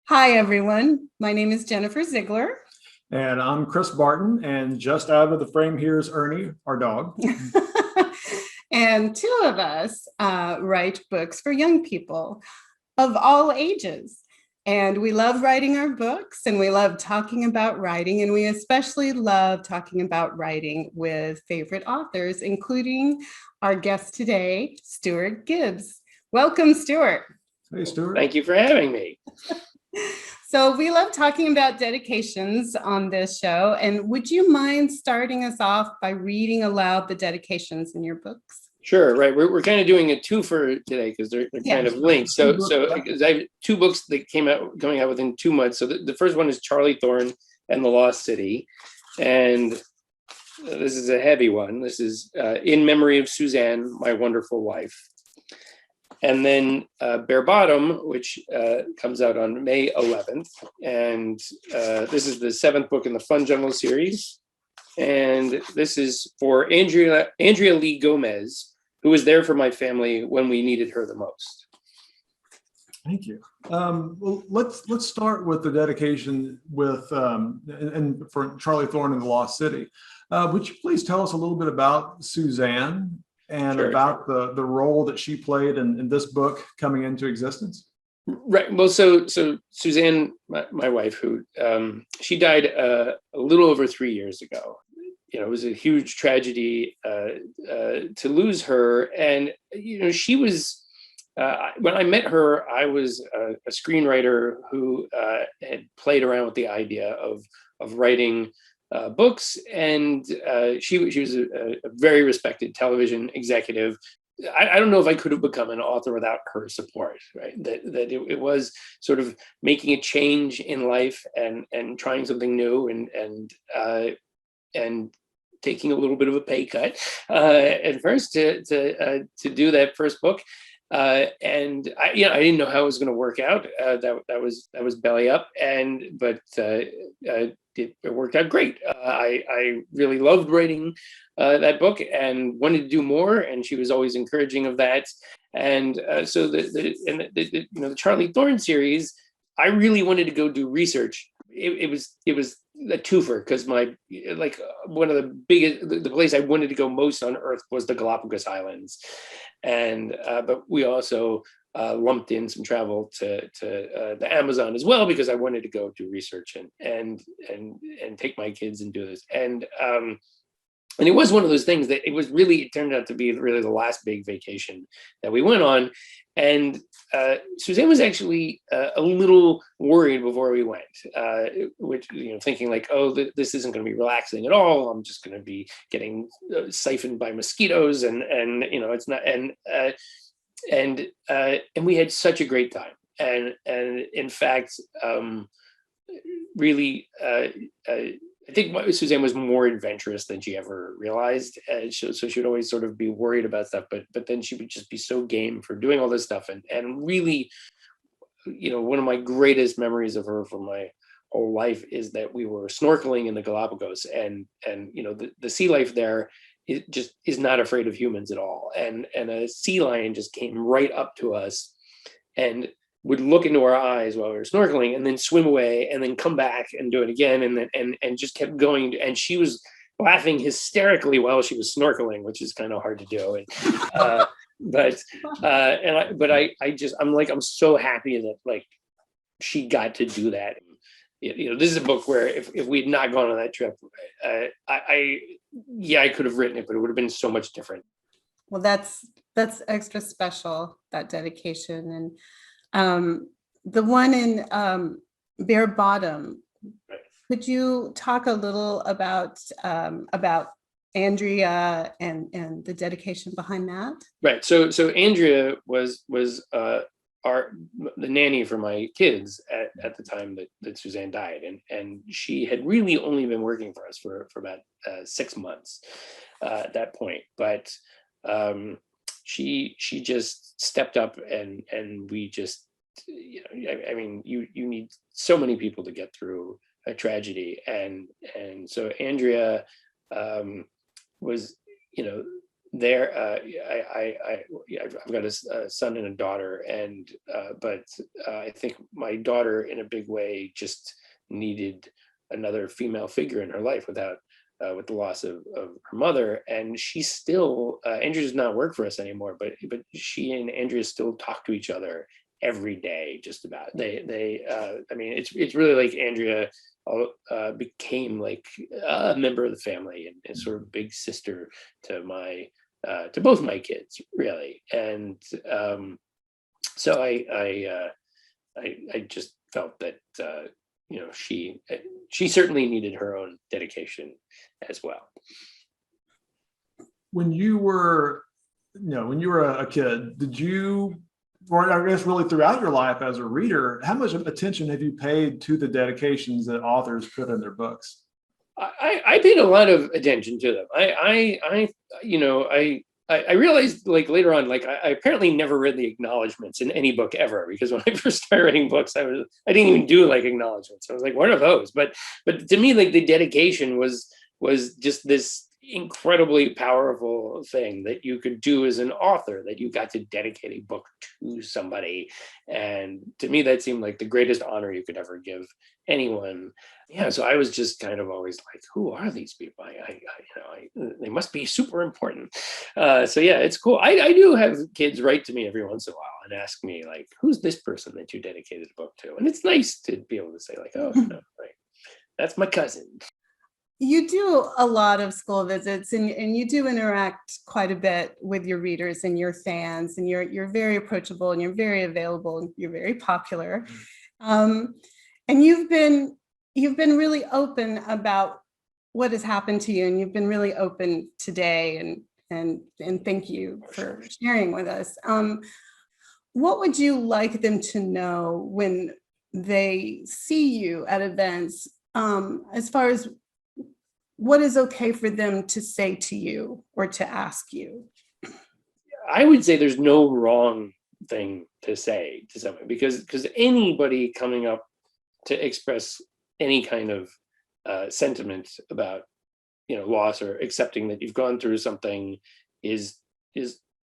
Hi, everyone. My name is Jennifer Ziegler. And I'm Chris Barton, and just out of the frame here is Ernie, our dog. And two of us write books for young people of all ages. And we love writing our books and we love talking about writing. And we especially love talking about writing with favorite authors, including our guest today, Stuart Gibbs. Welcome, Stuart. Hey, Stuart. Thank you for having me. So we love talking about dedications on this show. And would you mind starting us off by reading aloud the dedications in your books? Sure, right. We're kind of doing a twofer today because they're kind of linked. So because I have two books that coming out within 2 months. So the first one is Charlie Thorne and the Lost City, and this is a heavy one. This is In Memory of Suzanne, My Wonderful Wife. And then Bare Bottom, which comes out on May 11th. And this is the seventh book in the Fun Jungle series. And this is for Andrea Lee Gomez, who was there for my family when we needed her the most. Thank you. Well, let's start with the dedication with and for Charlie Thorne and the Lost City. Would you please tell us a little bit about Suzanne and Sure. about the role that she played in this book coming into existence? Right. Well, so Suzanne, my wife, who she died a little over 3 years ago. It was a huge tragedy to lose her, and she was. When I met her, I was a screenwriter who had played around with the idea of writing books, and she was a very respected television executive. I don't know if I could have become an author without her support, right? That it was sort of making a change in life and trying something new and taking a little bit of a pay cut at first to do that first book. And I didn't know how it was going to work out. That was belly up, but it worked out great. I really loved writing that book and wanted to do more, and she was always encouraging of that. And so the Charlie Thorne series, I really wanted to go do research. It was a twofer because one of the biggest, the place I wanted to go most on Earth was the Galapagos Islands, and but we also lumped in some travel to the Amazon as well because I wanted to go do research and take my kids and do this. And it was one of those things that it turned out to be really the last big vacation that we went on. And Suzanne was actually a little worried before we went, which, thinking like, oh, this isn't going to be relaxing at all. I'm just going to be getting siphoned by mosquitoes, and it's not. And we had such a great time. And in fact, really, I think Suzanne was more adventurous than she ever realized. So she would always sort of be worried about stuff, but then she would just be so game for doing all this stuff. And really, one of my greatest memories of her from my whole life is that we were snorkeling in the Galapagos, and the sea life there, it just is not afraid of humans at all. And a sea lion just came right up to us and would look into our eyes while we were snorkeling, and then swim away, and then come back and do it again, and just kept going. And she was laughing hysterically while she was snorkeling, which is kind of hard to do. I'm so happy that she got to do that. This is a book where if we had not gone on that trip, I could have written it, but it would have been so much different. Well, that's extra special, that dedication. And the one in Bare Bottom, right. Could you talk a little about Andrea and the dedication behind that? Right. So Andrea was the nanny for my kids at the time that Suzanne died, and she had really only been working for us for about 6 months at that point, but she just stepped up, and we just, you need so many people to get through a tragedy, and so Andrea was there, I've got a son and a daughter, and but I think my daughter, in a big way, just needed another female figure in her life without with the loss of her mother. And she still, Andrea does not work for us anymore, but she and Andrea still talk to each other every day, just about. I mean, it's really like Andrea became like a member of the family, and sort of big sister to both my kids, really. And so I just felt that she certainly needed her own dedication as well. When you were a kid, did you, or I guess really throughout your life as a reader, how much attention have you paid to the dedications that authors put in their books? I paid a lot of attention to them. I realized, like, later on, like, I apparently never read the acknowledgments in any book ever, because when I first started writing books, I didn't even do like acknowledgments. I was like, what are those? But to me, like, the dedication was just this incredibly powerful thing that you could do as an author, that you got to dedicate a book to somebody. And to me, that seemed like the greatest honor you could ever give anyone. Yeah, so I was just kind of always like, who are these people? They must be super important. So yeah, it's cool. I do have kids write to me every once in a while and ask me, like, who's this person that you dedicated a book to? And it's nice to be able to say, like, oh, no, right, that's my cousin. You do a lot of school visits, and you do interact quite a bit with your readers and your fans, and you're very approachable, and you're very available, and you're very popular. And you've been really open about what has happened to you, and you've been really open today, and thank you for sharing with us. What would you like them to know when they see you at events, as far as what is okay for them to say to you or to ask you? I would say there's no wrong thing to say to someone, because anybody coming up to express any kind of sentiment about loss, or accepting that you've gone through something, is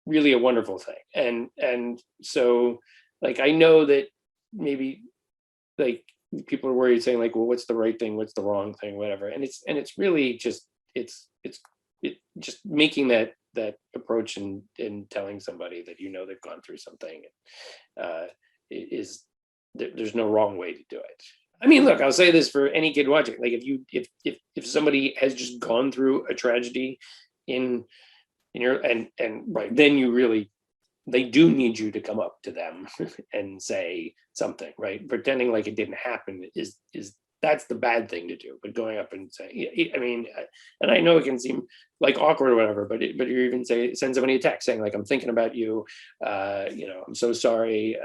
really a wonderful thing. And so, like, I know that maybe, like, people are worried, saying, like, well, what's the right thing, what's the wrong thing, whatever. And it's really just it's just making that approach, and telling somebody that they've gone through something, there's no wrong way to do it. I mean, look, I'll say this for any kid watching: like, if somebody has just gone through a tragedy in your, and right, then they do need you to come up to them and say something, right? Pretending like it didn't happen is that's the bad thing to do. But going up and saying, I mean, and I know it can seem like awkward or whatever, but you even send somebody a text saying, like, I'm thinking about you, I'm so sorry,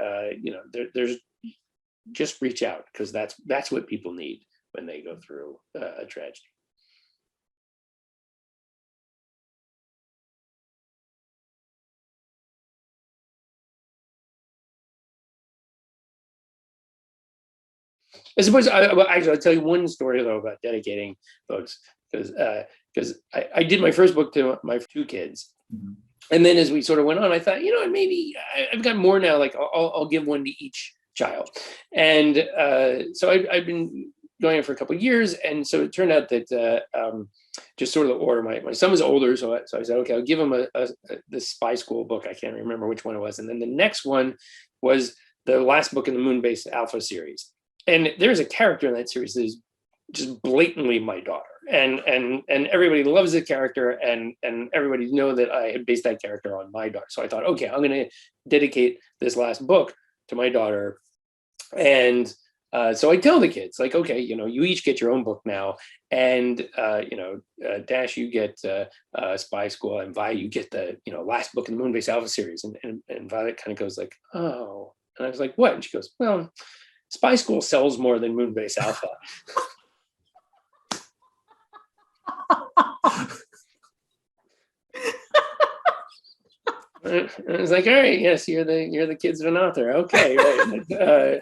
there's just reach out, because that's what people need when they go through a tragedy. I suppose I'll tell you one story, though, about dedicating books, because I did my first book to my two kids. Mm-hmm. And then as we sort of went on, I thought, maybe I've got more now, like I'll give one to each child. And so I've been going on for a couple of years. And so it turned out that just sort of the order, my son was older. So I said, okay, I'll give him this spy school book. I can't remember which one it was. And then the next one was the last book in the Moon-Based Alpha series. And there's a character in that series that is just blatantly my daughter, and everybody loves the character, and everybody know that I had based that character on my daughter. So I thought, okay, I'm going to dedicate this last book to my daughter. And so I tell the kids, like, okay, you each get your own book now, and Dash, you get Spy School, and Vi, you get the last book in the Moon-Based Alpha series. And Violet kind of goes like, oh, and I was like, what? And she goes, well, Spy School sells more than Moon-Based Alpha. I was like, all right, yes, you're the kids of an author. Okay, right.